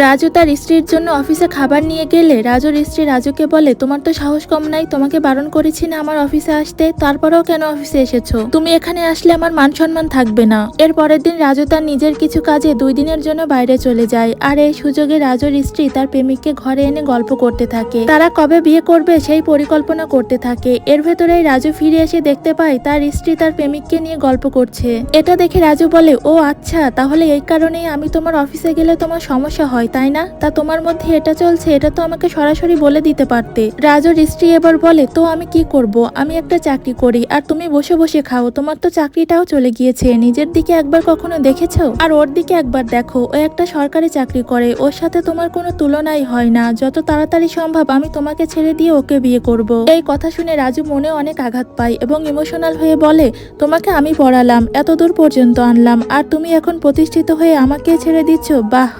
রাজু তার স্ত্রীর জন্য অফিসে খাবার নিয়ে গেলে রাজুর স্ত্রী রাজুকে বলে, তোমার তো সাহস কম নাই, তোমাকে বারণ করেছি না আমার অফিসে আসতে, তারপরেও কেন অফিসে এসেছো? তুমি এখানে আসলে আমার মান সম্মান থাকবে না। এর পরের দিন রাজু তার নিজের কিছু কাজে 2 দিনের জন্য বাইরে চলে যায়। আর এই সুযোগে রাজুর স্ত্রী তার প্রেমিককে ঘরে এনে গল্প করতে থাকে। তারা কবে বিয়ে করবে সেই পরিকল্পনা করতে থাকে। এর ভেতরেই রাজু ফিরে এসে দেখতে পায় তার স্ত্রী তার প্রেমিককে নিয়ে গল্প করছে। এটা দেখে রাজু বলে, ও আচ্ছা, তাহলে এই কারণেই আমি তোমার অফিসে গেলে তোমার সমস্যা হয়, তাই না? তা তোমার মধ্যে এটা চলছে, এটা তো আমাকে সরাসরি বলে দিতে পারতে। রাজুর স্ত্রী এবার বলে, তো আমি কি করব? আমি একটা চাকরি করি আর তুমি বসে বসে খাও, তোমার তো চাকরিটাও চলে গিয়েছে। নিজের দিকে একবার কখনো দেখেছো? আর ওর দিকে একবার দেখো, ও একটা সরকারি চাকরি করে, ওর সাথে তোমার কোনো তুলনাই হয় না। যত তাড়াতাড়ি সম্ভব আমি তোমাকে ছেড়ে দিয়ে ওকে বিয়ে করব। এই কথা শুনে রাজু মনে অনেক আঘাত পায় এবং ইমোশনাল হয়ে বলে, তোমাকে আমি পড়ালাম, এত দূর পর্যন্ত আনলাম, আর তুমি এখন প্রতিষ্ঠিত হয়ে আমাকে ছেড়ে দিচ্ছ? বাহ,